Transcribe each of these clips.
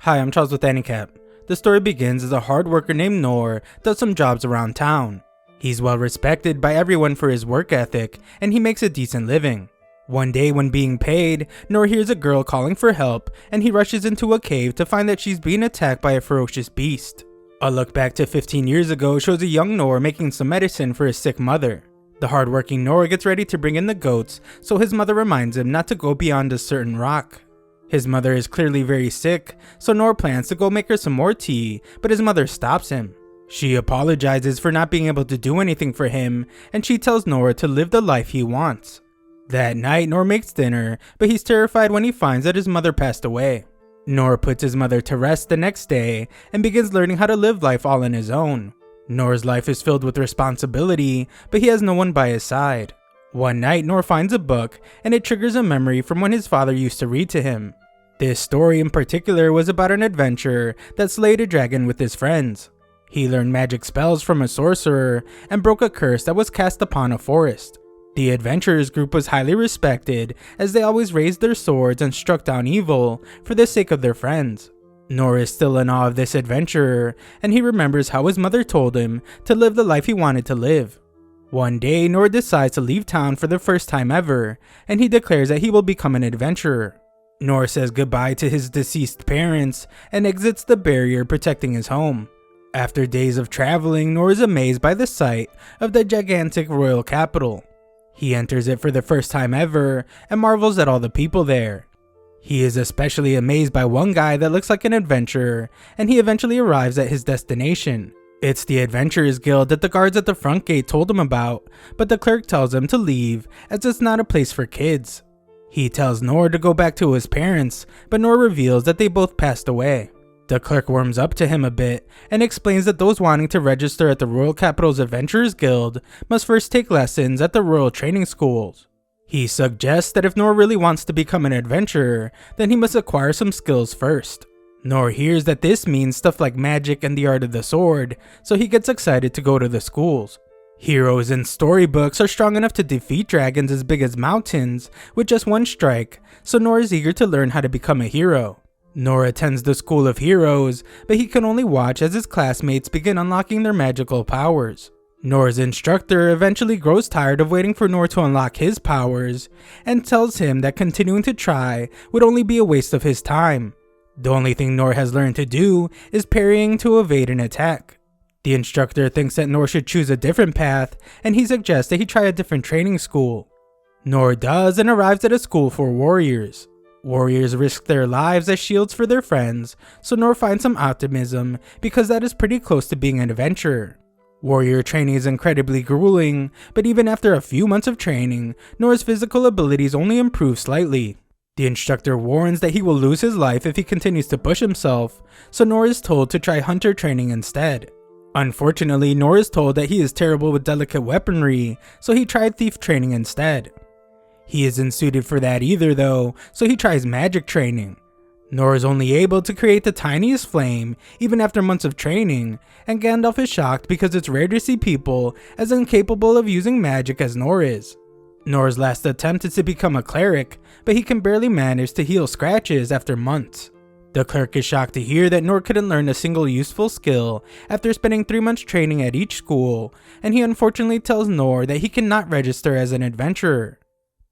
Hi, I'm Charles with AniCap. The story begins as a hard worker named Noor does some jobs around town. He's well respected by everyone for his work ethic, and he makes a decent living. One day when being paid, Noor hears a girl calling for help, and he rushes into a cave to find that she's being attacked by a ferocious beast. A look back to 15 years ago shows a young Noor making some medicine for his sick mother. The hardworking Noor gets ready to bring in the goats, so his mother reminds him not to go beyond a certain rock. His mother is clearly very sick, so Noor plans to go make her some more tea, but his mother stops him. She apologizes for not being able to do anything for him, and she tells Noor to live the life he wants. That night, Noor makes dinner, but he's terrified when he finds that his mother passed away. Noor puts his mother to rest the next day and begins learning how to live life all on his own. Noor's life is filled with responsibility, but he has no one by his side. One night, Noor finds a book, and it triggers a memory from when his father used to read to him. This story in particular was about an adventurer that slayed a dragon with his friends. He learned magic spells from a sorcerer and broke a curse that was cast upon a forest. The adventurers group was highly respected as they always raised their swords and struck down evil for the sake of their friends. Noor is still in awe of this adventurer, and he remembers how his mother told him to live the life he wanted to live. One day, Noor decides to leave town for the first time ever, and he declares that he will become an adventurer. Noor says goodbye to his deceased parents and exits the barrier protecting his home. After days of traveling, Noor is amazed by the sight of the gigantic royal capital. He enters it for the first time ever and marvels at all the people there. He is especially amazed by one guy that looks like an adventurer, and he eventually arrives at his destination. It's the Adventurers Guild that the guards at the front gate told him about, but the clerk tells him to leave as it's not a place for kids. He tells Noor to go back to his parents, but Noor reveals that they both passed away. The clerk warms up to him a bit and explains that those wanting to register at the Royal Capital's Adventurers Guild must first take lessons at the Royal Training Schools. He suggests that if Noor really wants to become an adventurer, then he must acquire some skills first. Noor hears that this means stuff like magic and the art of the sword, so he gets excited to go to the schools. Heroes in storybooks are strong enough to defeat dragons as big as mountains with just one strike, so Noor is eager to learn how to become a hero. Noor attends the School of Heroes, but he can only watch as his classmates begin unlocking their magical powers. Noor's instructor eventually grows tired of waiting for Noor to unlock his powers and tells him that continuing to try would only be a waste of his time. The only thing Noor has learned to do is parrying to evade an attack. The instructor thinks that Noor should choose a different path, and he suggests that he try a different training school. Noor does and arrives at a school for warriors. Warriors risk their lives as shields for their friends, so Noor finds some optimism because that is pretty close to being an adventurer. Warrior training is incredibly grueling, but even after a few months of training, Noor's physical abilities only improve slightly. The instructor warns that he will lose his life if he continues to push himself, so Noor is told to try hunter training instead. Unfortunately, Noor is told that he is terrible with delicate weaponry, so he tried thief training instead. He isn't suited for that either though, so he tries magic training. Noor is only able to create the tiniest flame even after months of training, and Gandalf is shocked because it's rare to see people as incapable of using magic as Noor is. Noor's last attempt is to become a cleric, but he can barely manage to heal scratches after months. The clerk is shocked to hear that Noor couldn't learn a single useful skill after spending 3 months training at each school, and he unfortunately tells Noor that he cannot register as an adventurer.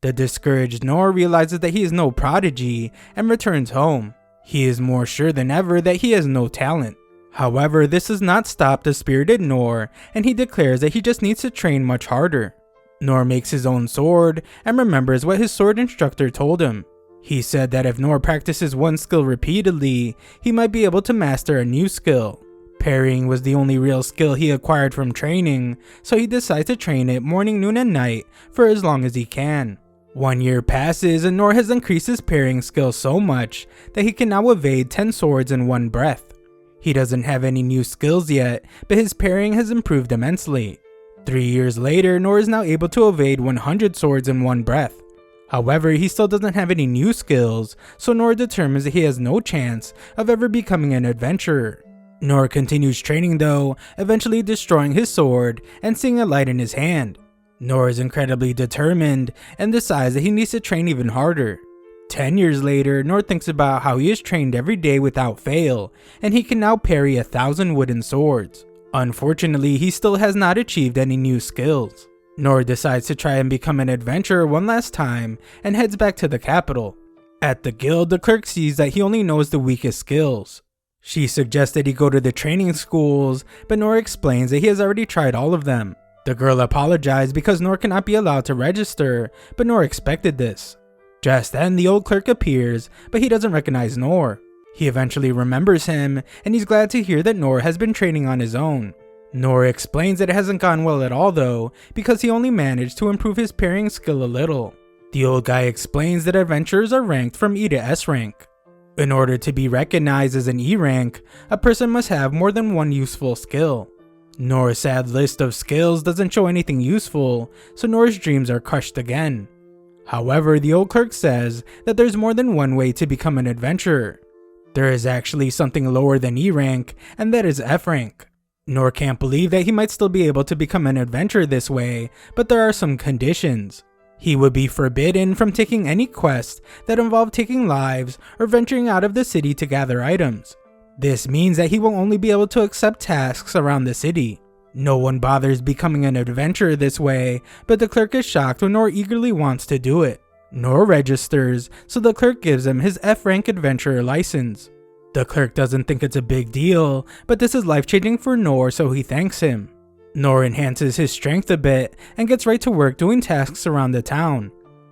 The discouraged Noor realizes that he is no prodigy and returns home. He is more sure than ever that he has no talent. However, this does not stop the spirited Noor, and he declares that he just needs to train much harder. Noor makes his own sword and remembers what his sword instructor told him. He said that if Noor practices one skill repeatedly, he might be able to master a new skill. Parrying was the only real skill he acquired from training, so he decides to train it morning, noon, and night for as long as he can. 1 year passes and Noor has increased his parrying skill so much that he can now evade 10 swords in one breath. He doesn't have any new skills yet, but his parrying has improved immensely. 3 years later, Noor is now able to evade 100 swords in one breath. However, he still doesn't have any new skills, so Noor determines that he has no chance of ever becoming an adventurer. Noor continues training though, eventually destroying his sword and seeing a light in his hand. Noor is incredibly determined and decides that he needs to train even harder. 10 years later, Nor thinks about how he is trained every day without fail, and he can now parry 1,000 wooden swords. Unfortunately, he still has not achieved any new skills. Nor decides to try and become an adventurer one last time and heads back to the capital. At the guild, the clerk sees that he only knows the weakest skills. She suggests that he go to the training schools, but Nor explains that he has already tried all of them. The girl apologizes because Nor cannot be allowed to register, but Nor expected this. Just then, the old clerk appears, but he doesn't recognize Nor. He eventually remembers him, and he's glad to hear that Nor has been training on his own. Nor explains that it hasn't gone well at all though, because he only managed to improve his parrying skill a little. The old guy explains that adventurers are ranked from E to S rank. In order to be recognized as an E rank, a person must have more than one useful skill. Nor's sad list of skills doesn't show anything useful, so Nor's dreams are crushed again. However, the old clerk says that there's more than one way to become an adventurer. There is actually something lower than E rank, and that is F rank. Nor can't believe that he might still be able to become an adventurer this way, but there are some conditions. He would be forbidden from taking any quest that involve taking lives or venturing out of the city to gather items. This means that he will only be able to accept tasks around the city. No one bothers becoming an adventurer this way, but the clerk is shocked when Nor eagerly wants to do it. Nor registers, so the clerk gives him his F rank adventurer license. The clerk doesn't think it's a big deal, but this is life-changing for Nor, so he thanks him. Nor enhances his strength a bit and gets right to work doing tasks around the town.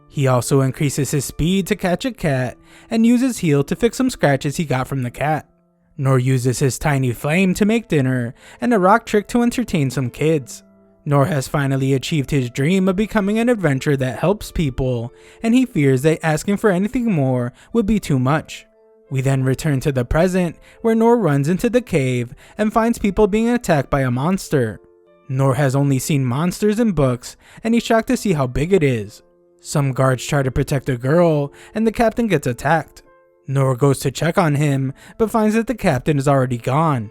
He also increases his speed to catch a cat and uses heal to fix some scratches he got from the cat. Nor uses his tiny flame to make dinner and a rock trick to entertain some kids. Nor has finally achieved his dream of becoming an adventurer that helps people, and he fears that asking for anything more would be too much. We then return to the present, where Nor runs into the cave and finds people being attacked by a monster. Nor has only seen monsters in books, and he's shocked to see how big it is. Some guards try to protect a girl, and the captain gets attacked. Nor goes to check on him, but finds that the captain is already gone.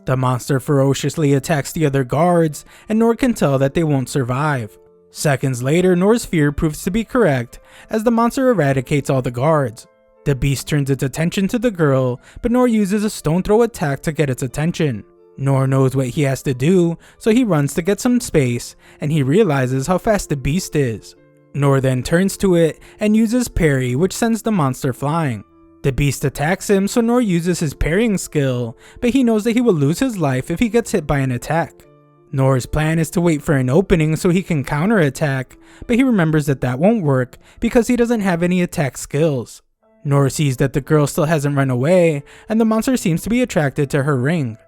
The monster ferociously attacks the other guards, and Nor can tell that they won't survive. Seconds later, Nor's fear proves to be correct, as the monster eradicates all the guards. The beast turns its attention to the girl, but Nor uses a stone throw attack to get its attention. Nor knows what he has to do, so he runs to get some space, and he realizes how fast the beast is. Nor then turns to it and uses parry, which sends the monster flying. The beast attacks him, so Nor uses his parrying skill, but he knows that he will lose his life if he gets hit by an attack. Nor's plan is to wait for an opening so he can counterattack, but he remembers that that won't work because he doesn't have any attack skills. Nor sees that the girl still hasn't run away, and the monster seems to be attracted to her ring.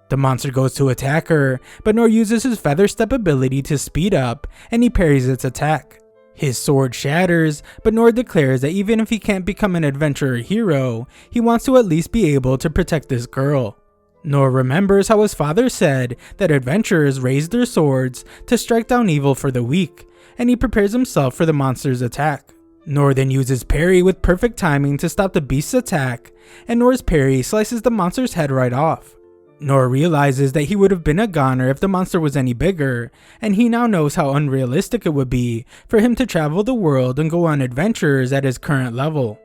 The monster goes to attack her, but Nor uses his feather step ability to speed up, and he parries its attack. His sword shatters, but Nor declares that even if he can't become an adventurer hero, he wants to at least be able to protect this girl. Nor remembers how his father said that adventurers raise their swords to strike down evil for the weak, and he prepares himself for the monster's attack. Nor then uses parry with perfect timing to stop the beast's attack, and Nor's parry slices the monster's head right off. Nor realizes that he would have been a goner if the monster was any bigger, and he now knows how unrealistic it would be for him to travel the world and go on adventures at his current level.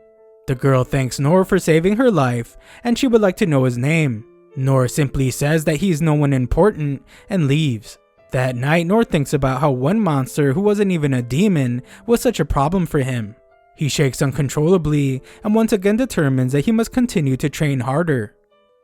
The girl thanks Nor for saving her life, and she would like to know his name. Nor simply says that he is no one important and leaves. That night, Nor thinks about how one monster who wasn't even a demon was such a problem for him. He shakes uncontrollably and once again determines that he must continue to train harder.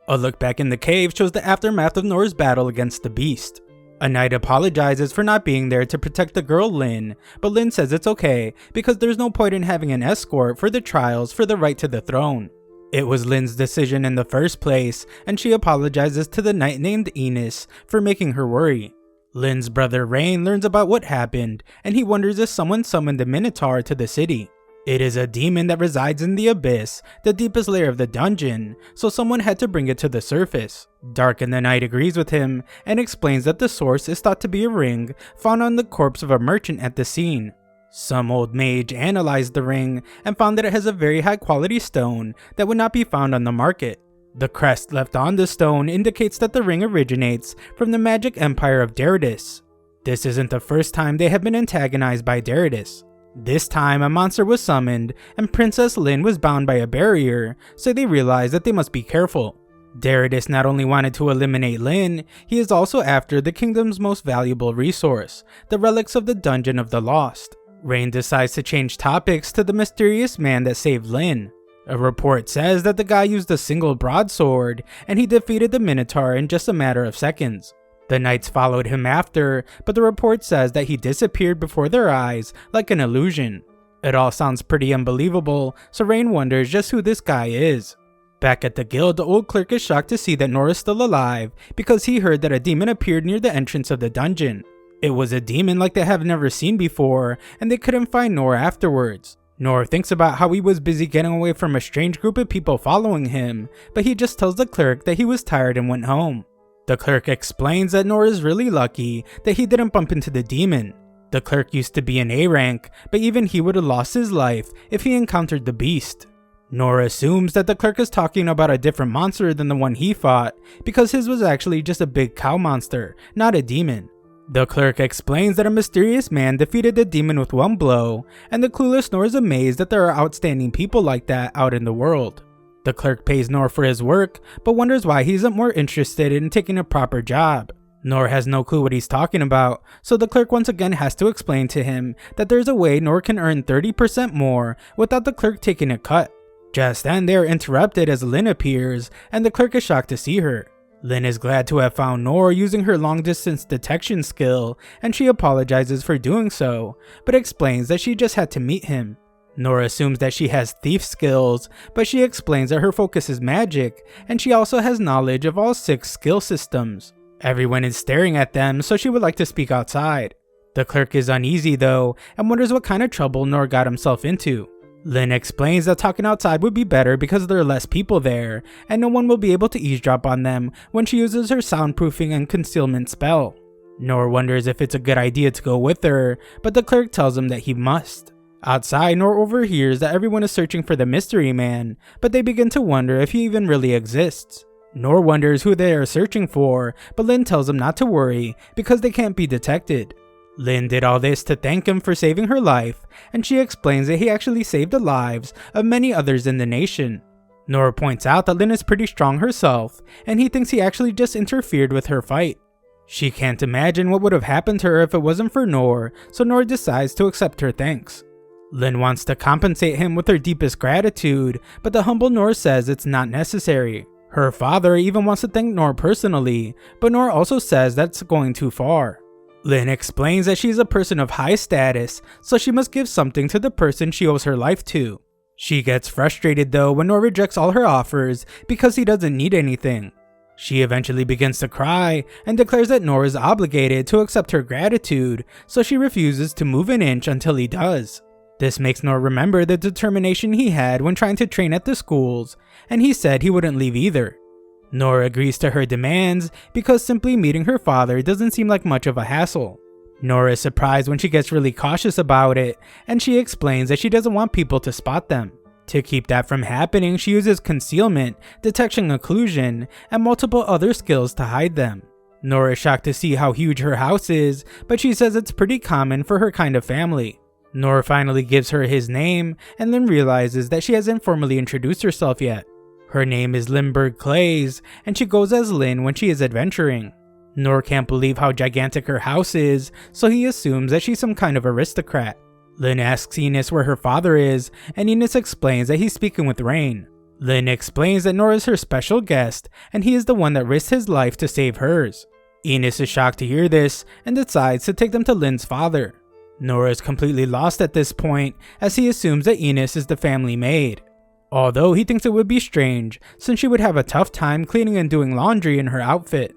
A look back in the cave shows the aftermath of Nor's battle against the beast. A knight apologizes for not being there to protect the girl Lynn, but Lynn says it's okay because there's no point in having an escort for the trials for the right to the throne. It was Lynn's decision in the first place, and she apologizes to the knight named Enos for making her worry. Lynn's brother Rain learns about what happened, and he wonders if someone summoned the Minotaur to the city. It is a demon that resides in the abyss, the deepest layer of the dungeon, so someone had to bring it to the surface. Darken the Knight agrees with him, and explains that the source is thought to be a ring found on the corpse of a merchant at the scene. Some old mage analyzed the ring and found that it has a very high quality stone that would not be found on the market. The crest left on the stone indicates that the ring originates from the magic empire of Deritus. This isn't the first time they have been antagonized by Deritus. This time, a monster was summoned, and Princess Lin was bound by a barrier, so they realized that they must be careful. Derridus not only wanted to eliminate Lin, he is also after the kingdom's most valuable resource, the relics of the Dungeon of the Lost. Rain decides to change topics to the mysterious man that saved Lin. A report says that the guy used a single broadsword, and he defeated the Minotaur in just a matter of seconds. The knights followed him after, but the report says that he disappeared before their eyes like an illusion. It all sounds pretty unbelievable, so Rain wonders just who this guy is. Back at the guild, the old clerk is shocked to see that Nor is still alive because he heard that a demon appeared near the entrance of the dungeon. It was a demon like they have never seen before, and they couldn't find Nor afterwards. Nor thinks about how he was busy getting away from a strange group of people following him, but he just tells the clerk that he was tired and went home. The clerk explains that Nor is really lucky that he didn't bump into the demon. The clerk used to be an A rank, but even he would have lost his life if he encountered the beast. Nor assumes that the clerk is talking about a different monster than the one he fought, because his was actually just a big cow monster, not a demon. The clerk explains that a mysterious man defeated the demon with one blow, and the clueless Nor is amazed that there are outstanding people like that out in the world. The clerk pays Nor for his work, but wonders why he isn't more interested in taking a proper job. Nor has no clue what he's talking about, so the clerk once again has to explain to him that there's a way Nor can earn 30% more without the clerk taking a cut. Just then they are interrupted as Lin appears, and the clerk is shocked to see her. Lin is glad to have found Nor using her long distance detection skill, and she apologizes for doing so, but explains that she just had to meet him. Nor assumes that she has thief skills, but she explains that her focus is magic, and she also has knowledge of all 6 skill systems. Everyone is staring at them, so she would like to speak outside. The clerk is uneasy though, and wonders what kind of trouble Nor got himself into. Lin explains that talking outside would be better because there are less people there, and no one will be able to eavesdrop on them when she uses her soundproofing and concealment spell. Nor wonders if it's a good idea to go with her, but the clerk tells him that he must. Outside, Nor overhears that everyone is searching for the mystery man, but they begin to wonder if he even really exists. Nor wonders who they are searching for, but Lin tells him not to worry because they can't be detected. Lin did all this to thank him for saving her life, and she explains that he actually saved the lives of many others in the nation. Nor points out that Lin is pretty strong herself, and he thinks he actually just interfered with her fight. She can't imagine what would have happened to her if it wasn't for Nor, so Nor decides to accept her thanks. Lin wants to compensate him with her deepest gratitude, but the humble Nor says it's not necessary. Her father even wants to thank Nor personally, but Nor also says that's going too far. Lin explains that she's a person of high status, so she must give something to the person she owes her life to. She gets frustrated though when Nor rejects all her offers because he doesn't need anything. She eventually begins to cry and declares that Nor is obligated to accept her gratitude, so she refuses to move an inch until he does. This makes Nor remember the determination he had when trying to train at the schools, and he said he wouldn't leave either. Nor agrees to her demands because simply meeting her father doesn't seem like much of a hassle. Nor is surprised when she gets really cautious about it, and she explains that she doesn't want people to spot them. To keep that from happening, she uses concealment, detection occlusion, and multiple other skills to hide them. Nor is shocked to see how huge her house is, but she says it's pretty common for her kind of family. Nor finally gives her his name, and then realizes that she hasn't formally introduced herself yet. Her name is Limburg Clays, and she goes as Lin when she is adventuring. Nor can't believe how gigantic her house is, so he assumes that she's some kind of aristocrat. Lin asks Enos where her father is, and Enos explains that he's speaking with Rain. Lin explains that Nor is her special guest, and he is the one that risked his life to save hers. Enos is shocked to hear this, and decides to take them to Lin's father. Nor is completely lost at this point, as he assumes that Enos is the family maid. Although he thinks it would be strange, since she would have a tough time cleaning and doing laundry in her outfit.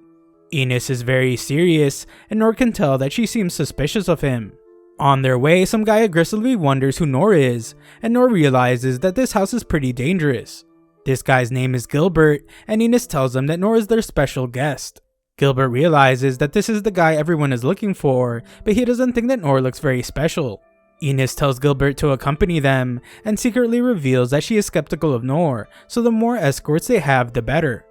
Enos is very serious, and Nor can tell that she seems suspicious of him. On their way, some guy aggressively wonders who Nor is, and Nor realizes that this house is pretty dangerous. This guy's name is Gilbert, and Enos tells him that Nor is their special guest. Gilbert realizes that this is the guy everyone is looking for, but he doesn't think that Nor looks very special. Enos tells Gilbert to accompany them, and secretly reveals that she is skeptical of Nor, so the more escorts they have, the better.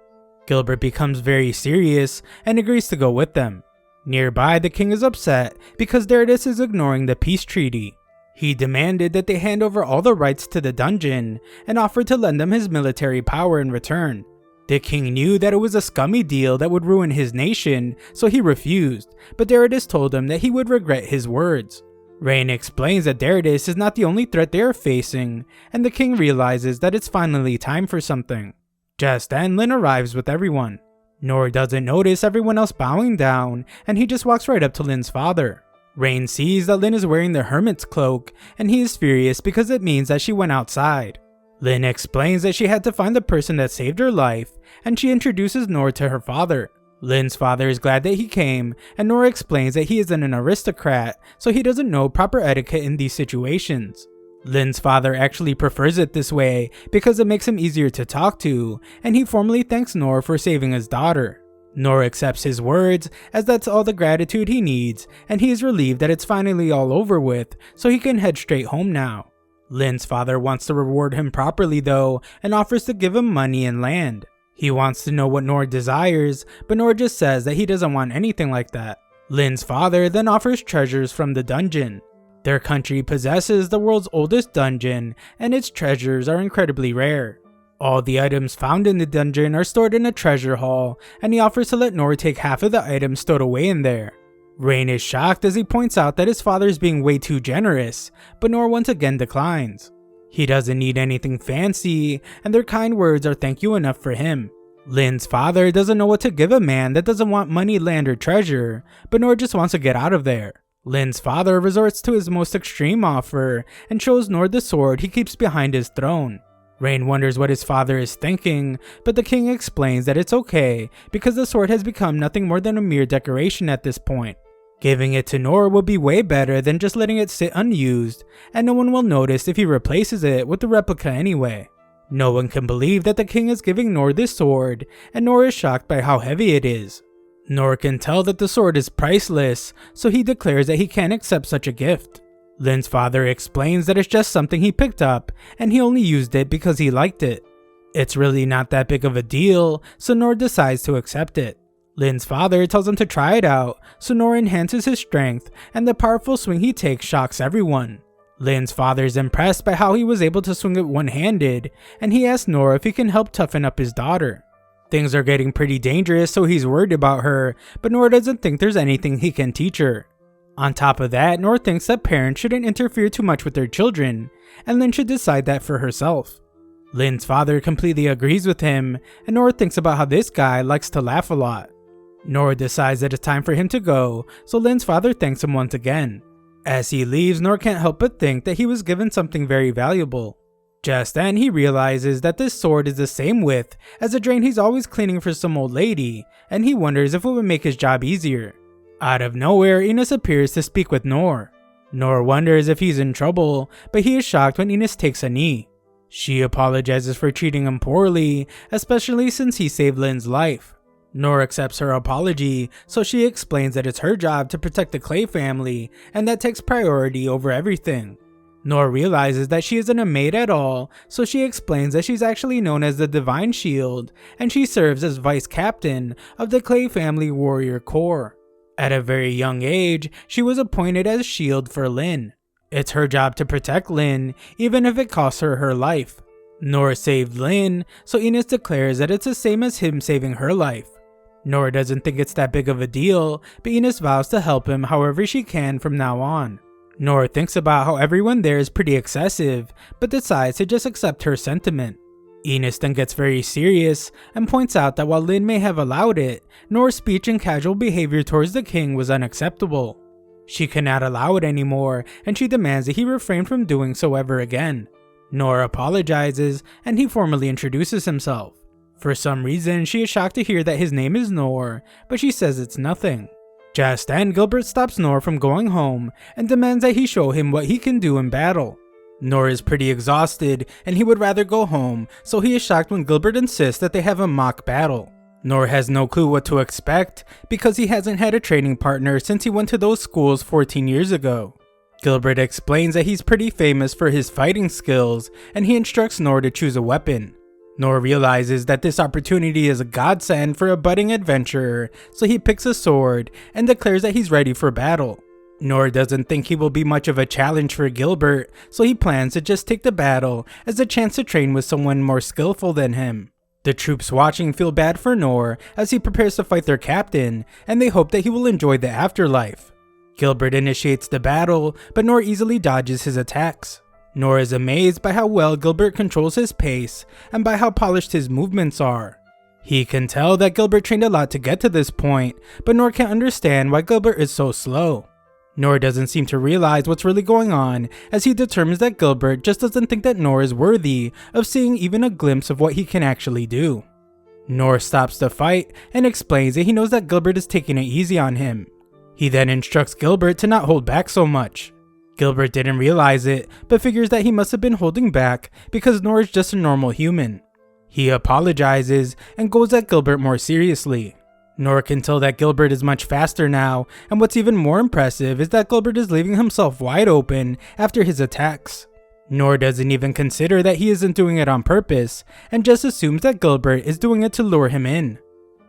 Gilbert becomes very serious, and agrees to go with them. Nearby, the king is upset because Derridus is ignoring the peace treaty. He demanded that they hand over all the rights to the dungeon and offered to lend them his military power in return. The king knew that it was a scummy deal that would ruin his nation, so he refused, but Darius told him that he would regret his words. Rain explains that Darius is not the only threat they are facing, and the king realizes that it's finally time for something. Just then, Lin arrives with everyone. Nor doesn't notice everyone else bowing down, and he just walks right up to Lin's father. Rain sees that Lin is wearing the hermit's cloak, and he is furious because it means that she went outside. Lin explains that she had to find the person that saved her life, and she introduces Nor to her father. Lin's father is glad that he came, and Nor explains that he isn't an aristocrat, so he doesn't know proper etiquette in these situations. Lin's father actually prefers it this way because it makes him easier to talk to, and he formally thanks Nor for saving his daughter. Nor accepts his words, as that's all the gratitude he needs, and he is relieved that it's finally all over with, so he can head straight home now. Lin's father wants to reward him properly though, and offers to give him money and land. He wants to know what Nor desires, but Nor just says that he doesn't want anything like that. Lin's father then offers treasures from the dungeon. Their country possesses the world's oldest dungeon, and its treasures are incredibly rare. All the items found in the dungeon are stored in a treasure hall, and he offers to let Nor take half of the items stowed away in there. Rain is shocked as he points out that his father is being way too generous, but Nor once again declines. He doesn't need anything fancy, and their kind words are thank you enough for him. Lin's father doesn't know what to give a man that doesn't want money, land, or treasure, but Nor just wants to get out of there. Lin's father resorts to his most extreme offer and shows Nor the sword he keeps behind his throne. Rain wonders what his father is thinking, but the king explains that it's okay because the sword has become nothing more than a mere decoration at this point. Giving it to Nor would be way better than just letting it sit unused, and no one will notice if he replaces it with the replica anyway. No one can believe that the king is giving Nor this sword, and Nor is shocked by how heavy it is. Nor can tell that the sword is priceless, so he declares that he can't accept such a gift. Lin's father explains that it's just something he picked up, and he only used it because he liked it. It's really not that big of a deal, so Nor decides to accept it. Lin's father tells him to try it out, so Nor enhances his strength, and the powerful swing he takes shocks everyone. Lin's father is impressed by how he was able to swing it one-handed, and he asks Nor if he can help toughen up his daughter. Things are getting pretty dangerous, so he's worried about her, but Nor doesn't think there's anything he can teach her. On top of that, Nor thinks that parents shouldn't interfere too much with their children, and Lin should decide that for herself. Lin's father completely agrees with him, and Nor thinks about how this guy likes to laugh a lot. Nor decides that it's time for him to go, so Lin's father thanks him once again. As he leaves, Nor can't help but think that he was given something very valuable. Just then, he realizes that this sword is the same width as a drain he's always cleaning for some old lady, and he wonders if it would make his job easier. Out of nowhere, Enos appears to speak with Nor. Nor wonders if he's in trouble, but he is shocked when Enos takes a knee. She apologizes for treating him poorly, especially since he saved Lin's life. Nor accepts her apology, so she explains that it's her job to protect the Clay family, and that takes priority over everything. Nor realizes that she isn't a maid at all, so she explains that she's actually known as the Divine Shield, and she serves as vice captain of the Clay family warrior corps. At a very young age, she was appointed as shield for Lin. It's her job to protect Lin, even if it costs her her life. Nor saved Lin, so Enos declares that it's the same as him saving her life. Nor doesn't think it's that big of a deal, but Enos vows to help him however she can from now on. Nor thinks about how everyone there is pretty excessive, but decides to just accept her sentiment. Enos then gets very serious and points out that while Lin may have allowed it, Nor's speech and casual behavior towards the king was unacceptable. She cannot allow it anymore, and she demands that he refrain from doing so ever again. Nor apologizes, and he formally introduces himself. For some reason, she is shocked to hear that his name is Nor, but she says it's nothing. Just then, Gilbert stops Nor from going home and demands that he show him what he can do in battle. Nor is pretty exhausted and he would rather go home, so he is shocked when Gilbert insists that they have a mock battle. Nor has no clue what to expect because he hasn't had a training partner since he went to those schools 14 years ago. Gilbert explains that he's pretty famous for his fighting skills and he instructs Nor to choose a weapon. Nor realizes that this opportunity is a godsend for a budding adventurer, so he picks a sword and declares that he's ready for battle. Nor doesn't think he will be much of a challenge for Gilbert, so he plans to just take the battle as a chance to train with someone more skillful than him. The troops watching feel bad for Nor as he prepares to fight their captain, and they hope that he will enjoy the afterlife. Gilbert initiates the battle, but Nor easily dodges his attacks. Nor is amazed by how well Gilbert controls his pace and by how polished his movements are. He can tell that Gilbert trained a lot to get to this point, but Nor can't understand why Gilbert is so slow. Nor doesn't seem to realize what's really going on as he determines that Gilbert just doesn't think that Nor is worthy of seeing even a glimpse of what he can actually do. Nor stops the fight and explains that he knows that Gilbert is taking it easy on him. He then instructs Gilbert to not hold back so much. Gilbert didn't realize it, but figures that he must have been holding back because Nor is just a normal human. He apologizes and goes at Gilbert more seriously. Nor can tell that Gilbert is much faster now, and what's even more impressive is that Gilbert is leaving himself wide open after his attacks. Nor doesn't even consider that he isn't doing it on purpose, and just assumes that Gilbert is doing it to lure him in.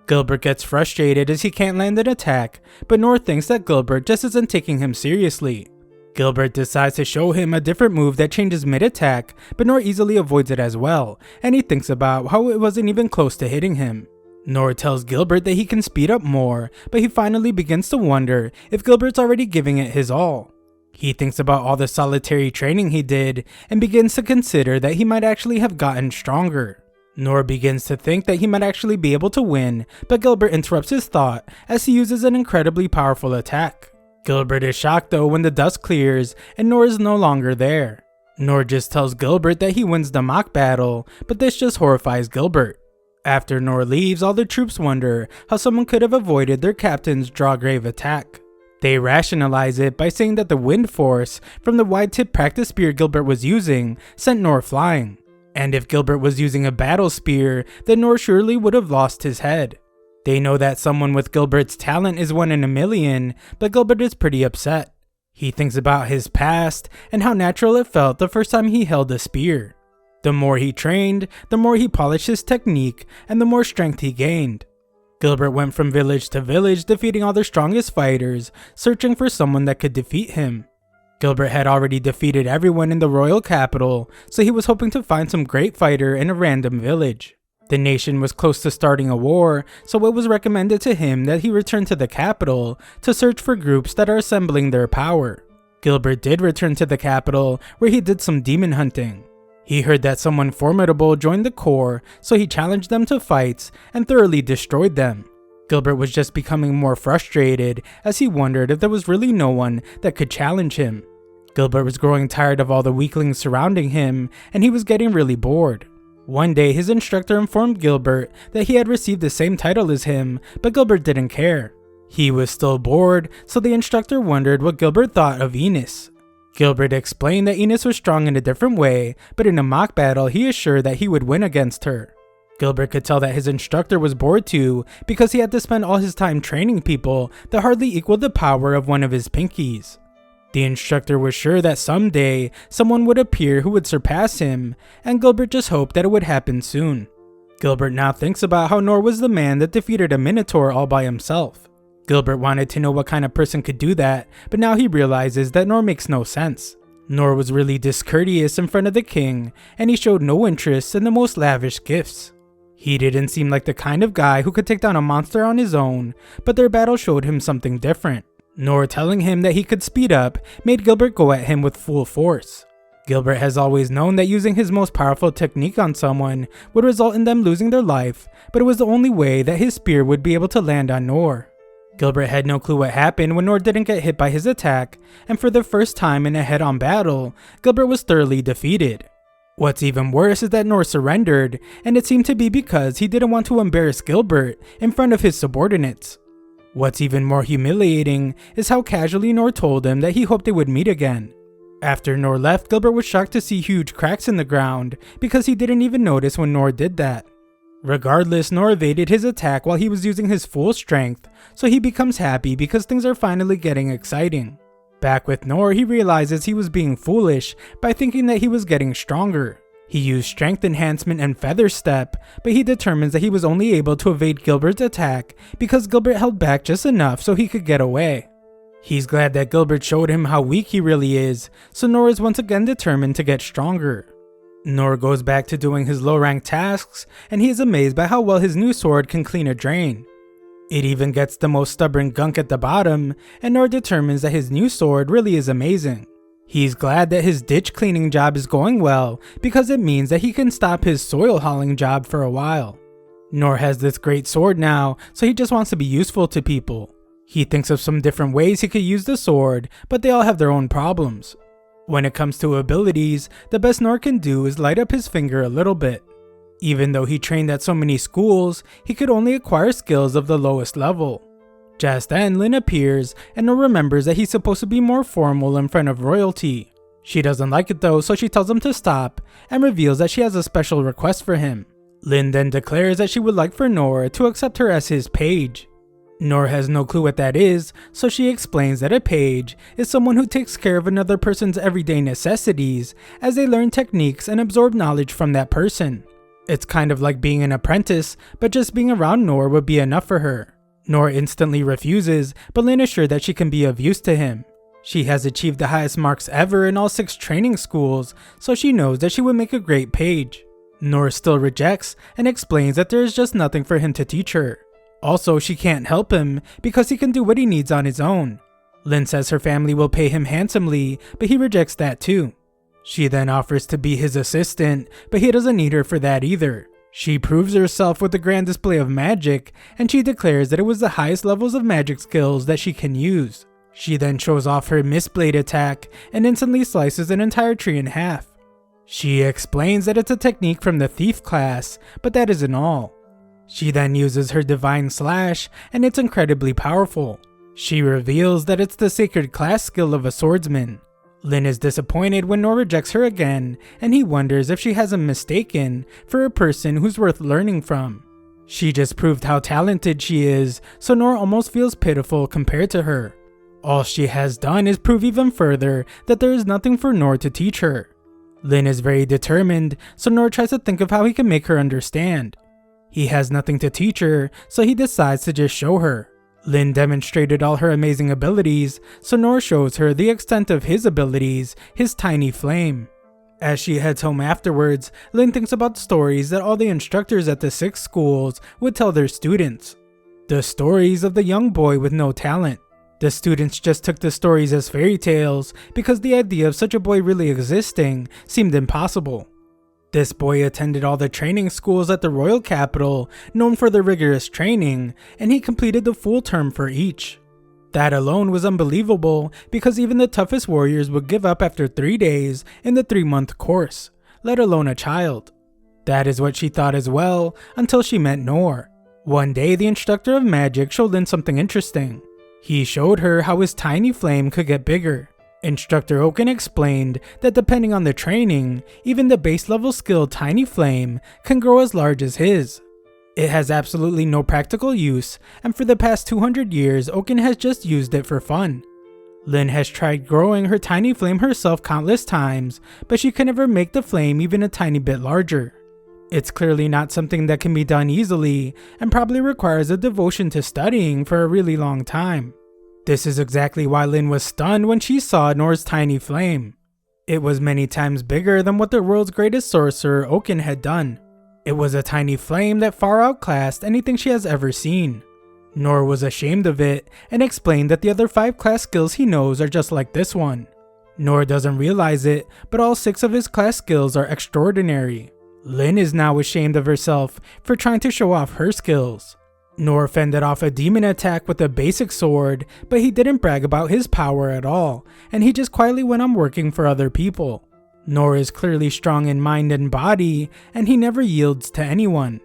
Gilbert gets frustrated as he can't land an attack, but Nor thinks that Gilbert just isn't taking him seriously. Gilbert decides to show him a different move that changes mid-attack, but Nor easily avoids it as well, and he thinks about how it wasn't even close to hitting him. Nor tells Gilbert that he can speed up more, but he finally begins to wonder if Gilbert's already giving it his all. He thinks about all the solitary training he did, and begins to consider that he might actually have gotten stronger. Nor begins to think that he might actually be able to win, but Gilbert interrupts his thought as he uses an incredibly powerful attack. Gilbert is shocked though when the dust clears and Nor is no longer there. Nor just tells Gilbert that he wins the mock battle, but this just horrifies Gilbert. After Nor leaves, all the troops wonder how someone could have avoided their captain's Drawgrave attack. They rationalize it by saying that the wind force from the wide-tip practice spear Gilbert was using sent Nor flying. And if Gilbert was using a battle spear, then Nor surely would have lost his head. They know that someone with Gilbert's talent is 1 in a million, but Gilbert is pretty upset. He thinks about his past and how natural it felt the first time he held a spear. The more he trained, the more he polished his technique, and the more strength he gained. Gilbert went from village to village defeating all their strongest fighters, searching for someone that could defeat him. Gilbert had already defeated everyone in the royal capital, so he was hoping to find some great fighter in a random village. The nation was close to starting a war, so it was recommended to him that he return to the capital to search for groups that are assembling their power. Gilbert did return to the capital, where he did some demon hunting. He heard that someone formidable joined the corps, so he challenged them to fights and thoroughly destroyed them. Gilbert was just becoming more frustrated as he wondered if there was really no one that could challenge him. Gilbert was growing tired of all the weaklings surrounding him, and he was getting really bored. One day, his instructor informed Gilbert that he had received the same title as him, but Gilbert didn't care. He was still bored, so the instructor wondered what Gilbert thought of Enos. Gilbert explained that Enos was strong in a different way, but in a mock battle he assured that he would win against her. Gilbert could tell that his instructor was bored too, because he had to spend all his time training people that hardly equaled the power of one of his pinkies. The instructor was sure that someday someone would appear who would surpass him, and Gilbert just hoped that it would happen soon. Gilbert now thinks about how Nor was the man that defeated a minotaur all by himself. Gilbert wanted to know what kind of person could do that, but now he realizes that Nor makes no sense. Nor was really discourteous in front of the king, and he showed no interest in the most lavish gifts. He didn't seem like the kind of guy who could take down a monster on his own, but their battle showed him something different. Nor telling him that he could speed up made Gilbert go at him with full force. Gilbert has always known that using his most powerful technique on someone would result in them losing their life, but it was the only way that his spear would be able to land on Nor. Gilbert had no clue what happened when Nor didn't get hit by his attack, and for the first time in a head-on battle, Gilbert was thoroughly defeated. What's even worse is that Nor surrendered, and it seemed to be because he didn't want to embarrass Gilbert in front of his subordinates. What's even more humiliating is how casually Nor told him that he hoped they would meet again. After Nor left, Gilbert was shocked to see huge cracks in the ground because he didn't even notice when Nor did that. Regardless, Nor evaded his attack while he was using his full strength, so he becomes happy because things are finally getting exciting. Back with Nor, he realizes he was being foolish by thinking that he was getting stronger. He used strength enhancement and feather step, but he determines that he was only able to evade Gilbert's attack because Gilbert held back just enough so he could get away. He's glad that Gilbert showed him how weak he really is, so Noor is once again determined to get stronger. Noor goes back to doing his low-ranked tasks, and he is amazed by how well his new sword can clean a drain. It even gets the most stubborn gunk at the bottom, and Noor determines that his new sword really is amazing. He's glad that his ditch cleaning job is going well because it means that he can stop his soil hauling job for a while. Noor has this great sword now, so he just wants to be useful to people. He thinks of some different ways he could use the sword, but they all have their own problems. When it comes to abilities, the best Noor can do is light up his finger a little bit. Even though he trained at so many schools, he could only acquire skills of the lowest level. Just then, Lin appears, and Noor remembers that he's supposed to be more formal in front of royalty. She doesn't like it though, so she tells him to stop, and reveals that she has a special request for him. Lin then declares that she would like for Noor to accept her as his page. Noor has no clue what that is, so she explains that a page is someone who takes care of another person's everyday necessities as they learn techniques and absorb knowledge from that person. It's kind of like being an apprentice, but just being around Noor would be enough for her. Noor instantly refuses, but Lin is sure that she can be of use to him. She has achieved the highest marks ever in all 6 training schools, so she knows that she would make a great page. Noor still rejects and explains that there is just nothing for him to teach her. Also, she can't help him because he can do what he needs on his own. Lin says her family will pay him handsomely, but he rejects that too. She then offers to be his assistant, but he doesn't need her for that either. She proves herself with a grand display of magic, and she declares that it was the highest levels of magic skills that she can use. She then shows off her Mistblade attack and instantly slices an entire tree in half. She explains that it's a technique from the Thief class, but that isn't all. She then uses her Divine Slash, and it's incredibly powerful. She reveals that it's the Sacred class skill of a swordsman. Lin is disappointed when Noor rejects her again, and he wonders if she has him mistaken for a person who's worth learning from. She just proved how talented she is, so Noor almost feels pitiful compared to her. All she has done is prove even further that there is nothing for Noor to teach her. Lin is very determined, so Noor tries to think of how he can make her understand. He has nothing to teach her, so he decides to just show her. Lin demonstrated all her amazing abilities, so Noor shows her the extent of his abilities, his tiny flame. As she heads home afterwards, Lin thinks about stories that all the instructors at the 6 schools would tell their students. The stories of the young boy with no talent. The students just took the stories as fairy tales because the idea of such a boy really existing seemed impossible. This boy attended all the training schools at the royal capital, known for their rigorous training, and he completed the full term for each. That alone was unbelievable because even the toughest warriors would give up after 3 days in the 3-month course, let alone a child. That is what she thought as well, until she met Noor. One day the instructor of magic showed Lin something interesting. He showed her how his tiny flame could get bigger. Instructor Oaken explained that depending on the training, even the base level skill Tiny Flame can grow as large as his. It has absolutely no practical use, and for the past 200 years Oaken has just used it for fun. Lin has tried growing her tiny flame herself countless times, but she can never make the flame even a tiny bit larger. It's clearly not something that can be done easily, and probably requires a devotion to studying for a really long time. This is exactly why Lin was stunned when she saw Noor's tiny flame. It was many times bigger than what the world's greatest sorcerer Oaken had done. It was a tiny flame that far outclassed anything she has ever seen. Noor was ashamed of it and explained that the other 5 class skills he knows are just like this one. Noor doesn't realize it, but all 6 of his class skills are extraordinary. Lin is now ashamed of herself for trying to show off her skills. Noor fended off a demon attack with a basic sword, but he didn't brag about his power at all, and he just quietly went on working for other people. Noor is clearly strong in mind and body, and he never yields to anyone.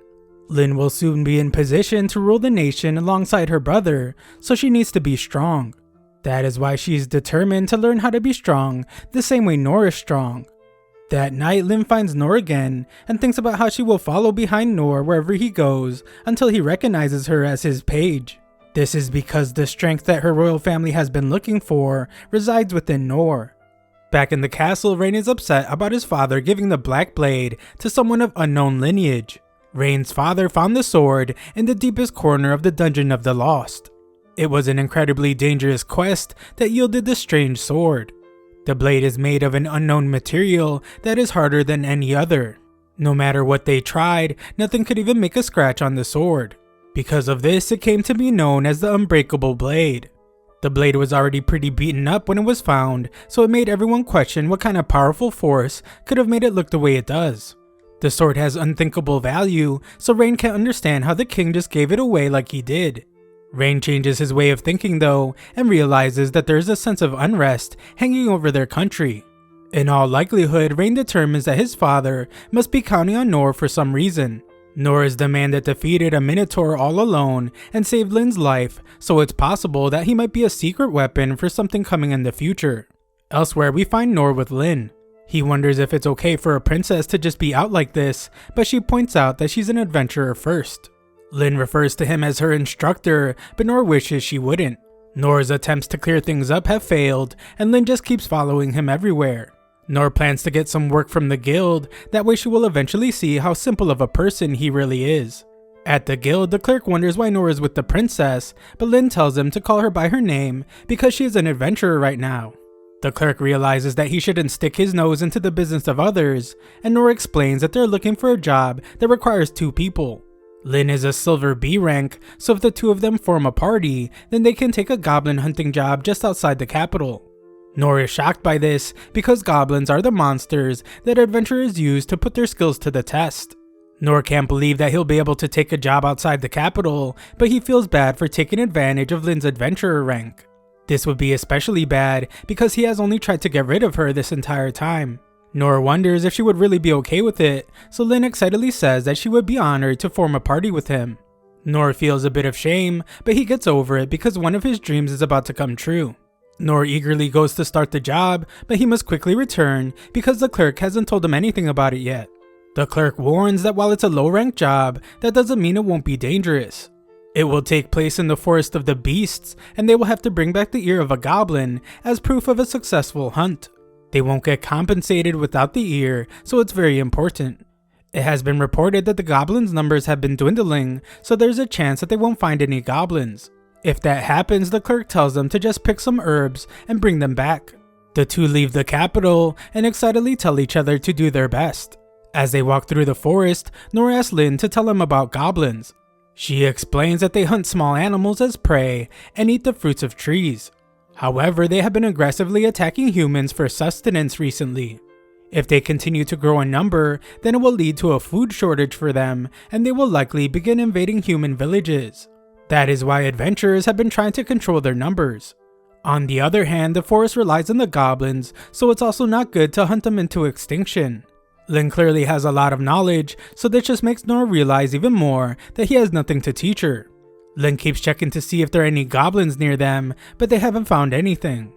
Lin will soon be in position to rule the nation alongside her brother, so she needs to be strong. That is why she is determined to learn how to be strong the same way Noor is strong. That night, Lin finds Noor again and thinks about how she will follow behind Noor wherever he goes until he recognizes her as his page. This is because the strength that her royal family has been looking for resides within Noor. Back in the castle, Rain is upset about his father giving the Black Blade to someone of unknown lineage. Rain's father found the sword in the deepest corner of the Dungeon of the Lost. It was an incredibly dangerous quest that yielded the strange sword. The blade is made of an unknown material that is harder than any other. No matter what they tried, nothing could even make a scratch on the sword. Because of this, it came to be known as the Unbreakable Blade. The blade was already pretty beaten up when it was found, so it made everyone question what kind of powerful force could have made it look the way it does. The sword has unthinkable value, so Rain can't understand how the king just gave it away like he did. Rain changes his way of thinking though, and realizes that there is a sense of unrest hanging over their country. In all likelihood, Rain determines that his father must be counting on Nor for some reason. Nor is the man that defeated a Minotaur all alone and saved Lin's life, so it's possible that he might be a secret weapon for something coming in the future. Elsewhere, we find Nor with Lin. He wonders if it's okay for a princess to just be out like this, but she points out that she's an adventurer first. Lin refers to him as her instructor, but Nor wishes she wouldn't. Nor's attempts to clear things up have failed, and Lin just keeps following him everywhere. Nor plans to get some work from the guild, that way she will eventually see how simple of a person he really is. At the guild, the clerk wonders why Nor is with the princess, but Lin tells him to call her by her name because she is an adventurer right now. The clerk realizes that he shouldn't stick his nose into the business of others, and Nor explains that they're looking for a job that requires 2 people. Lin is a silver B rank, so if the 2 of them form a party, then they can take a goblin hunting job just outside the capital. Nor is shocked by this because goblins are the monsters that adventurers use to put their skills to the test. Nor can't believe that he'll be able to take a job outside the capital, but he feels bad for taking advantage of Lin's adventurer rank. This would be especially bad because he has only tried to get rid of her this entire time. Nor wonders if she would really be okay with it, so Lin excitedly says that she would be honored to form a party with him. Nor feels a bit of shame, but he gets over it because one of his dreams is about to come true. Nor eagerly goes to start the job, but he must quickly return because the clerk hasn't told him anything about it yet. The clerk warns that while it's a low-ranked job, that doesn't mean it won't be dangerous. It will take place in the Forest of the Beasts, and they will have to bring back the ear of a goblin as proof of a successful hunt. They won't get compensated without the ear, so it's very important. It has been reported that the goblins' numbers have been dwindling, so there's a chance that they won't find any goblins. If that happens, the clerk tells them to just pick some herbs and bring them back. The 2 leave the capital and excitedly tell each other to do their best. As they walk through the forest, Nor asks Lin to tell him about goblins. She explains that they hunt small animals as prey and eat the fruits of trees. However, they have been aggressively attacking humans for sustenance recently. If they continue to grow in number, then it will lead to a food shortage for them, and they will likely begin invading human villages. That is why adventurers have been trying to control their numbers. On the other hand, the forest relies on the goblins, so it's also not good to hunt them into extinction. Lin clearly has a lot of knowledge, so this just makes Nor realize even more that he has nothing to teach her. Lin keeps checking to see if there are any goblins near them, but they haven't found anything.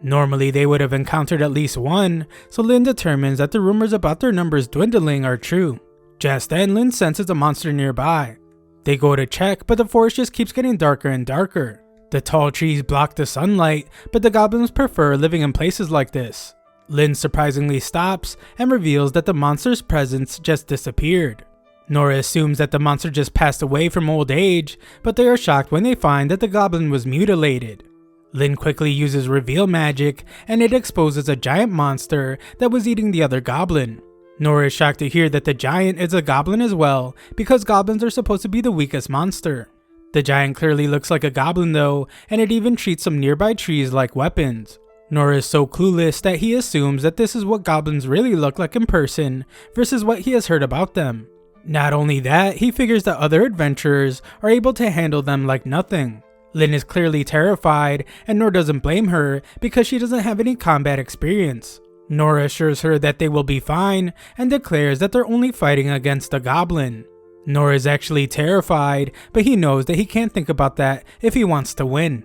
Normally they would have encountered at least one, so Lin determines that the rumors about their numbers dwindling are true. Just then, Lin senses a monster nearby. They go to check, but the forest just keeps getting darker and darker. The tall trees block the sunlight, but the goblins prefer living in places like this. Lin surprisingly stops and reveals that the monster's presence just disappeared. Nora assumes that the monster just passed away from old age, but they are shocked when they find that the goblin was mutilated. Lin quickly uses reveal magic, and it exposes a giant monster that was eating the other goblin. Nora is shocked to hear that the giant is a goblin as well, because goblins are supposed to be the weakest monster. The giant clearly looks like a goblin though, and it even treats some nearby trees like weapons. Nora is so clueless that he assumes that this is what goblins really look like in person, versus what he has heard about them. Not only that, he figures that other adventurers are able to handle them like nothing. Lin is clearly terrified, and Nor doesn't blame her because she doesn't have any combat experience. Nora assures her that they will be fine, and declares that they're only fighting against a goblin. Nora is actually terrified, but he knows that he can't think about that if he wants to win.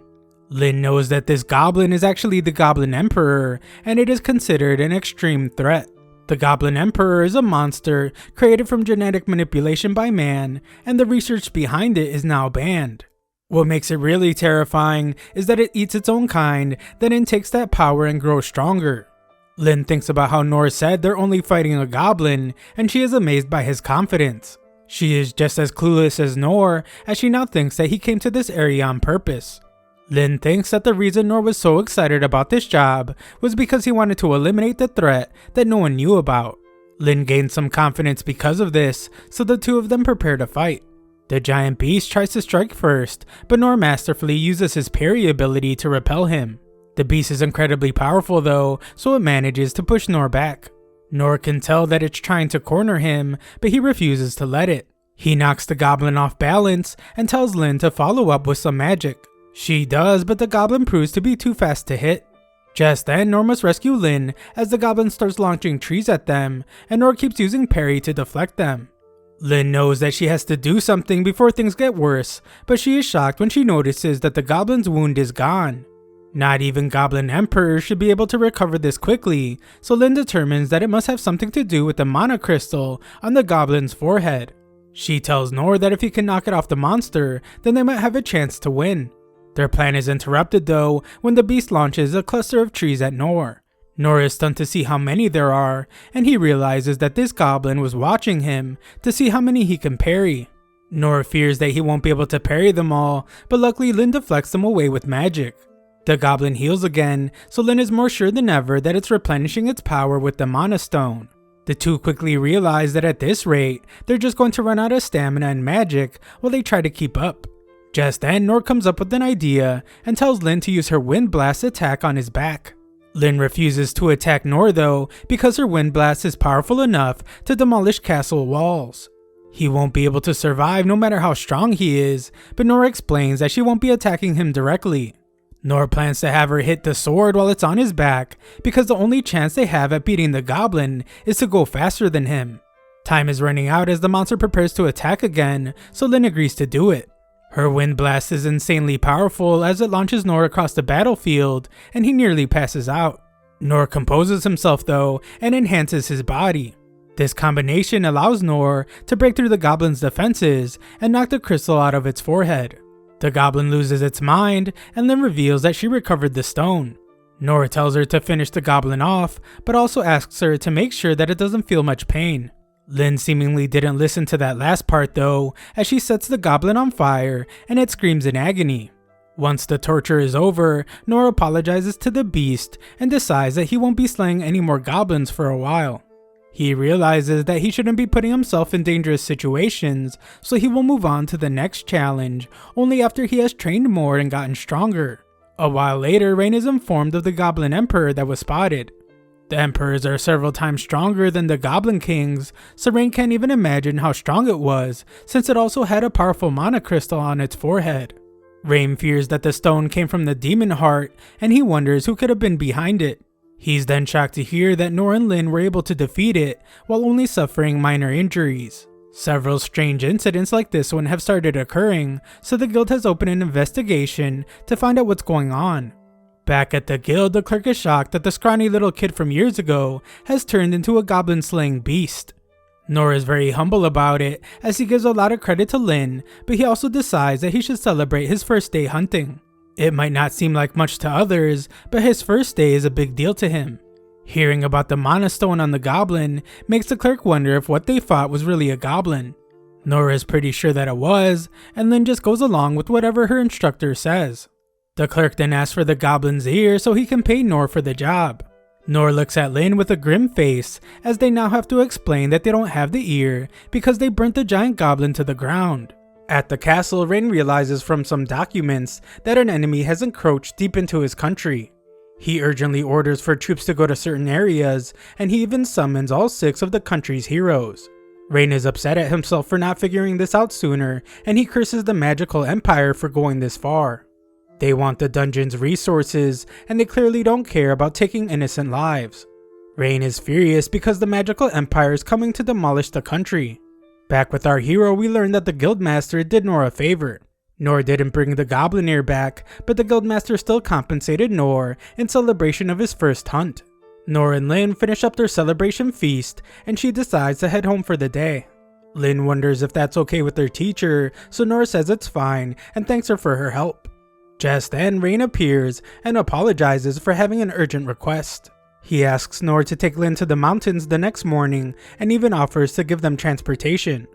Lin knows that this goblin is actually the Goblin Emperor, and it is considered an extreme threat. The Goblin Emperor is a monster created from genetic manipulation by man, and the research behind it is now banned. What makes it really terrifying is that it eats its own kind, then it takes that power and grows stronger. Lin thinks about how Nor said they're only fighting a goblin, and she is amazed by his confidence. She is just as clueless as Nor, as she now thinks that he came to this area on purpose. Lin thinks that the reason Nor was so excited about this job was because he wanted to eliminate the threat that no one knew about. Lin gained some confidence because of this, so the two of them prepare to fight. The giant beast tries to strike first, but Nor masterfully uses his parry ability to repel him. The beast is incredibly powerful though, so it manages to push Nor back. Nor can tell that it's trying to corner him, but he refuses to let it. He knocks the goblin off balance and tells Lin to follow up with some magic. She does, but the goblin proves to be too fast to hit. Just then, Nor must rescue Lin as the goblin starts launching trees at them, and Nor keeps using parry to deflect them. Lin knows that she has to do something before things get worse, but she is shocked when she notices that the goblin's wound is gone. Not even Goblin Emperor should be able to recover this quickly, so Lin determines that it must have something to do with the mana crystal on the goblin's forehead. She tells Nor that if he can knock it off the monster, then they might have a chance to win. Their plan is interrupted though when the beast launches a cluster of trees at Nor. Nor is stunned to see how many there are, and he realizes that this goblin was watching him to see how many he can parry. Nor fears that he won't be able to parry them all, but luckily Lin deflects them away with magic. The goblin heals again, so Lin is more sure than ever that it's replenishing its power with the mana stone. The two quickly realize that at this rate, they're just going to run out of stamina and magic while they try to keep up. Just then, Nor comes up with an idea and tells Lin to use her Wind Blast attack on his back. Lin refuses to attack Nor though, because her Wind Blast is powerful enough to demolish castle walls. He won't be able to survive no matter how strong he is, but Nor explains that she won't be attacking him directly. Nor plans to have her hit the sword while it's on his back, because the only chance they have at beating the goblin is to go faster than him. Time is running out as the monster prepares to attack again, so Lin agrees to do it. Her Wind Blast is insanely powerful as it launches Nor across the battlefield, and he nearly passes out. Nor composes himself though, and enhances his body. This combination allows Nor to break through the goblin's defenses and knock the crystal out of its forehead. The goblin loses its mind and then reveals that she recovered the stone. Nor tells her to finish the goblin off, but also asks her to make sure that it doesn't feel much pain. Lin seemingly didn't listen to that last part though, as she sets the goblin on fire and it screams in agony. Once the torture is over, Nor apologizes to the beast and decides that he won't be slaying any more goblins for a while. He realizes that he shouldn't be putting himself in dangerous situations, so he will move on to the next challenge only after he has trained more and gotten stronger. A while later, Rain is informed of the Goblin Emperor that was spotted. The Emperors are several times stronger than the Goblin Kings, so Rain can't even imagine how strong it was since it also had a powerful mana crystal on its forehead. Rain fears that the stone came from the Demon Heart, and he wonders who could have been behind it. He's then shocked to hear that Nor and Lin were able to defeat it while only suffering minor injuries. Several strange incidents like this one have started occurring, so the guild has opened an investigation to find out what's going on. Back at the guild, the clerk is shocked that the scrawny little kid from years ago has turned into a goblin-slaying beast. Nor is very humble about it, as he gives a lot of credit to Lin, but he also decides that he should celebrate his first day hunting. It might not seem like much to others, but his first day is a big deal to him. Hearing about the mana stone on the goblin makes the clerk wonder if what they thought was really a goblin. Nor is pretty sure that it was, and Lin just goes along with whatever her instructor says. The clerk then asks for the goblin's ear so he can pay Nor for the job. Nor looks at Lin with a grim face as they now have to explain that they don't have the ear because they burnt the giant goblin to the ground. At the castle, Rain realizes from some documents that an enemy has encroached deep into his country. He urgently orders for troops to go to certain areas, and he even summons all 6 of the country's heroes. Rain is upset at himself for not figuring this out sooner, and he curses the magical empire for going this far. They want the dungeon's resources, and they clearly don't care about taking innocent lives. Rain is furious because the magical empire is coming to demolish the country. Back with our hero, we learn that the guildmaster did Nor a favor. Nor didn't bring the goblin ear back, but the guildmaster still compensated Nor in celebration of his first hunt. Nor and Lin finish up their celebration feast, and she decides to head home for the day. Lin wonders if that's okay with their teacher, so Nor says it's fine and thanks her for her help. Just then, Rain appears and apologizes for having an urgent request. He asks Nor to take Lin to the mountains the next morning and even offers to give them transportation.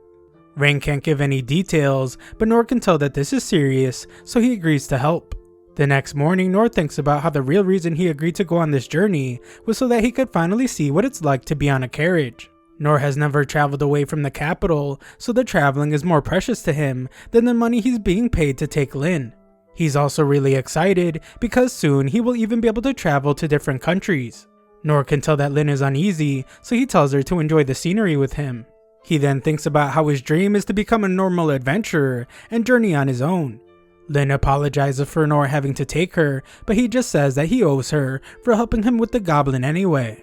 Rain can't give any details, but Nor can tell that this is serious, so he agrees to help. The next morning, Nor thinks about how the real reason he agreed to go on this journey was so that he could finally see what it's like to be on a carriage. Nor has never traveled away from the capital, so the traveling is more precious to him than the money he's being paid to take Lin. He's also really excited because soon he will even be able to travel to different countries. Nor can tell that Lin is uneasy, so he tells her to enjoy the scenery with him. He then thinks about how his dream is to become a normal adventurer and journey on his own. Lin apologizes for Nor having to take her, but he just says that he owes her for helping him with the goblin anyway.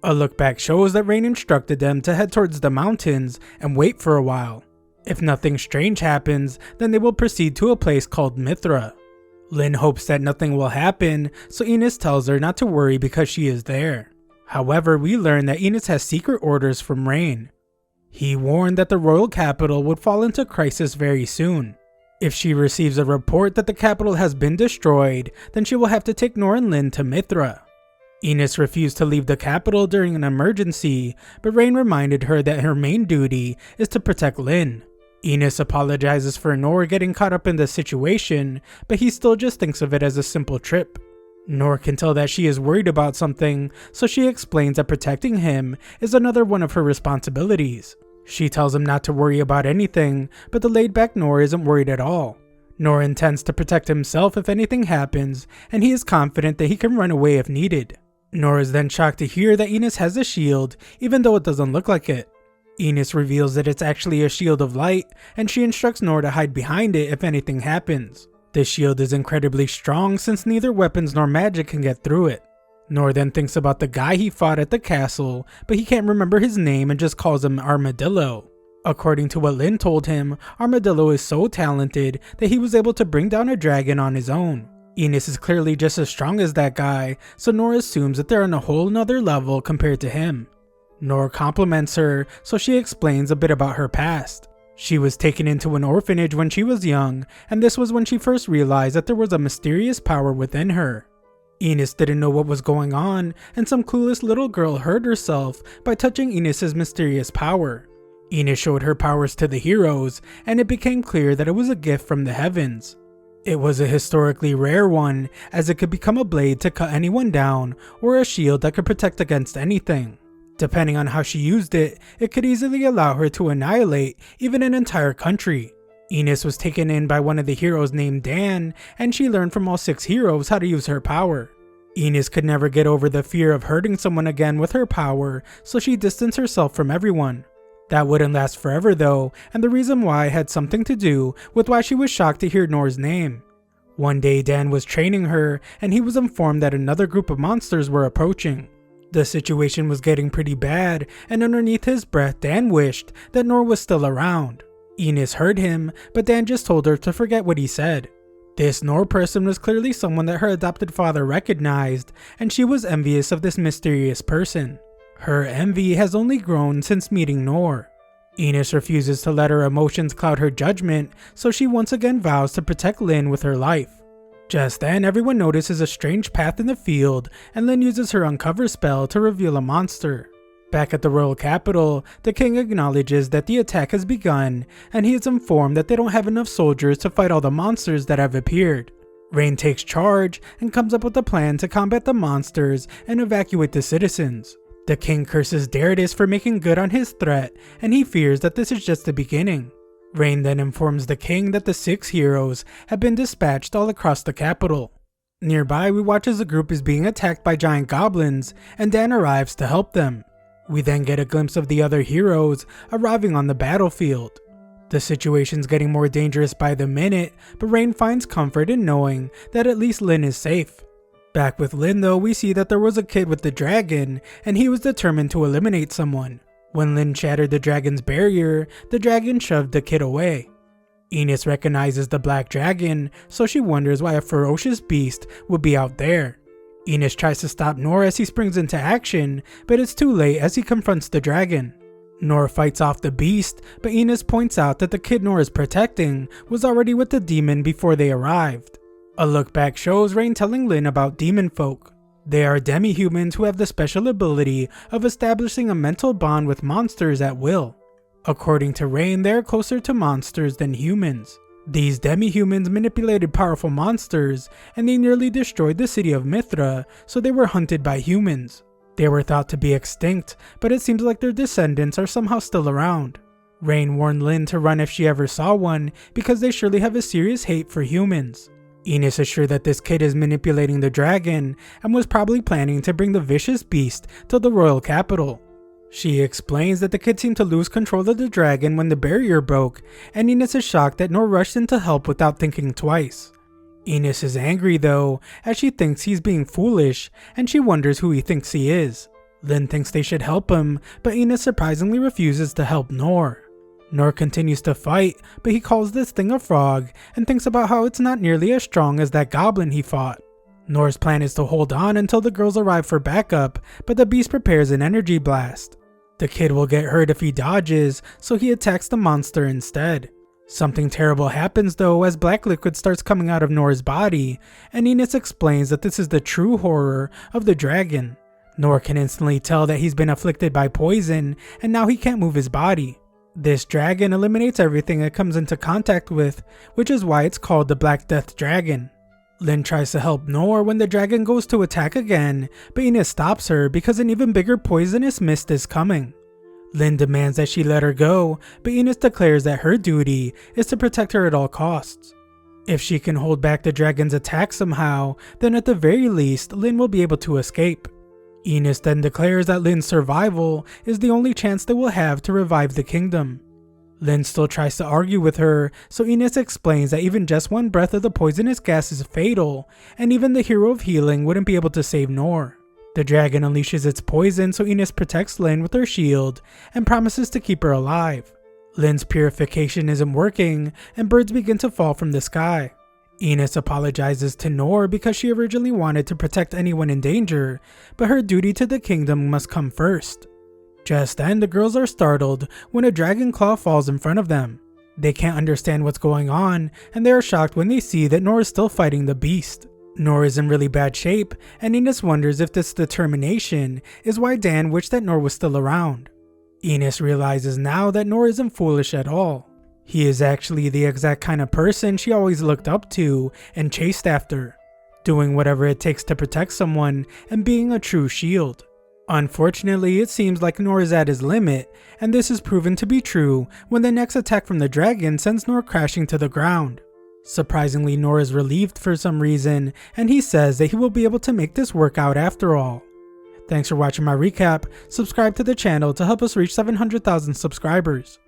A look back shows that Rain instructed them to head towards the mountains and wait for a while. If nothing strange happens, then they will proceed to a place called Mithra. Lin hopes that nothing will happen, so Enos tells her not to worry because she is there. However, we learn that Enos has secret orders from Rain. He warned that the royal capital would fall into crisis very soon. If she receives a report that the capital has been destroyed, then she will have to take Nor and Lin to Mithra. Enos refused to leave the capital during an emergency, but Rain reminded her that her main duty is to protect Lin. Enos apologizes for Nor getting caught up in the situation, but he still just thinks of it as a simple trip. Nor can tell that she is worried about something, so she explains that protecting him is another one of her responsibilities. She tells him not to worry about anything, but the laid-back Nor isn't worried at all. Nor intends to protect himself if anything happens, and he is confident that he can run away if needed. Nor is then shocked to hear that Enos has a shield, even though it doesn't look like it. Enos reveals that it's actually a shield of light, and she instructs Nor to hide behind it if anything happens. This shield is incredibly strong since neither weapons nor magic can get through it. Nor then thinks about the guy he fought at the castle, but he can't remember his name and just calls him Armadillo. According to what Lin told him, Armadillo is so talented that he was able to bring down a dragon on his own. Enos is clearly just as strong as that guy, so Nor assumes that they're on a whole nother level compared to him. Nor compliments her, so she explains a bit about her past. She was taken into an orphanage when she was young, and this was when she first realized that there was a mysterious power within her. Enos didn't know what was going on, and some clueless little girl hurt herself by touching Enos's mysterious power. Enos showed her powers to the heroes, and it became clear that it was a gift from the heavens. It was a historically rare one, as it could become a blade to cut anyone down, or a shield that could protect against anything. Depending on how she used it, it could easily allow her to annihilate even an entire country. Enos was taken in by one of the heroes named Dan, and she learned from all 6 heroes how to use her power. Enos could never get over the fear of hurting someone again with her power, so she distanced herself from everyone. That wouldn't last forever though, and the reason why had something to do with why she was shocked to hear Nor's name. One day Dan was training her, and he was informed that another group of monsters were approaching. The situation was getting pretty bad, and underneath his breath Dan wished that Nor was still around. Enos heard him, but Dan just told her to forget what he said. This Nor person was clearly someone that her adopted father recognized, and she was envious of this mysterious person. Her envy has only grown since meeting Nor. Enos refuses to let her emotions cloud her judgment, so she once again vows to protect Lin with her life. Just then, everyone notices a strange path in the field, and Lin uses her uncover spell to reveal a monster. Back at the royal capital, the king acknowledges that the attack has begun, and he is informed that they don't have enough soldiers to fight all the monsters that have appeared. Rain takes charge and comes up with a plan to combat the monsters and evacuate the citizens. The king curses Darius for making good on his threat, and he fears that this is just the beginning. Rain then informs the king that the 6 heroes have been dispatched all across the capital. Nearby, we watch as the group is being attacked by giant goblins, and Dan arrives to help them. We then get a glimpse of the other heroes arriving on the battlefield. The situation's getting more dangerous by the minute, but Rain finds comfort in knowing that at least Lin is safe. Back with Lin though, we see that there was a kid with the dragon, and he was determined to eliminate someone. When Lin shattered the dragon's barrier, the dragon shoved the kid away. Enos recognizes the black dragon, so she wonders why a ferocious beast would be out there. Enos tries to stop Nor as he springs into action, but it's too late as he confronts the dragon. Nor fights off the beast, but Enos points out that the kid Nor is protecting was already with the demon before they arrived. A look back shows Rain telling Lin about demon folk. They are demi-humans who have the special ability of establishing a mental bond with monsters at will. According to Rain, they are closer to monsters than humans. These demi-humans manipulated powerful monsters, and they nearly destroyed the city of Mithra, so they were hunted by humans. They were thought to be extinct, but it seems like their descendants are somehow still around. Rain warned Lynn to run if she ever saw one, because they surely have a serious hate for humans. Enos is sure that this kid is manipulating the dragon, and was probably planning to bring the vicious beast to the royal capital. She explains that the kid seemed to lose control of the dragon when the barrier broke, and Enos is shocked that Nor rushed in to help without thinking twice. Enos is angry though, as she thinks he's being foolish, and she wonders who he thinks he is. Lynn thinks they should help him, but Enos surprisingly refuses to help Nor. Nor continues to fight, but he calls this thing a frog, and thinks about how it's not nearly as strong as that goblin he fought. Nor's plan is to hold on until the girls arrive for backup, but the beast prepares an energy blast. The kid will get hurt if he dodges, so he attacks the monster instead. Something terrible happens though as black liquid starts coming out of Nor's body, and Enos explains that this is the true horror of the dragon. Nor can instantly tell that he's been afflicted by poison, and now he can't move his body. This dragon eliminates everything it comes into contact with, which is why it's called the Black Death Dragon. Lynn tries to help Nor when the dragon goes to attack again, but Enos stops her because an even bigger poisonous mist is coming. Lynn demands that she let her go, but Enos declares that her duty is to protect her at all costs. If she can hold back the dragon's attack somehow, then at the very least, Lynn will be able to escape. Enos then declares that Lynn's survival is the only chance they will have to revive the kingdom. Lynn still tries to argue with her, so Enos explains that even just one breath of the poisonous gas is fatal, and even the hero of healing wouldn't be able to save Nor. The dragon unleashes its poison, so Enos protects Lynn with her shield and promises to keep her alive. Lynn's purification isn't working, and birds begin to fall from the sky. Enos apologizes to Nor because she originally wanted to protect anyone in danger, but her duty to the kingdom must come first. Just then, the girls are startled when a dragon claw falls in front of them. They can't understand what's going on, and they are shocked when they see that Nor is still fighting the beast. Nor is in really bad shape, and Enos wonders if this determination is why Dan wished that Nor was still around. Enos realizes now that Nor isn't foolish at all. He is actually the exact kind of person she always looked up to and chased after, doing whatever it takes to protect someone and being a true shield. Unfortunately, it seems like Nor is at his limit, and this is proven to be true when the next attack from the dragon sends Nor crashing to the ground. Surprisingly, Nor is relieved for some reason, and he says that he will be able to make this work out after all. Thanks for watching my recap. Subscribe to the channel to help us reach 700,000 subscribers.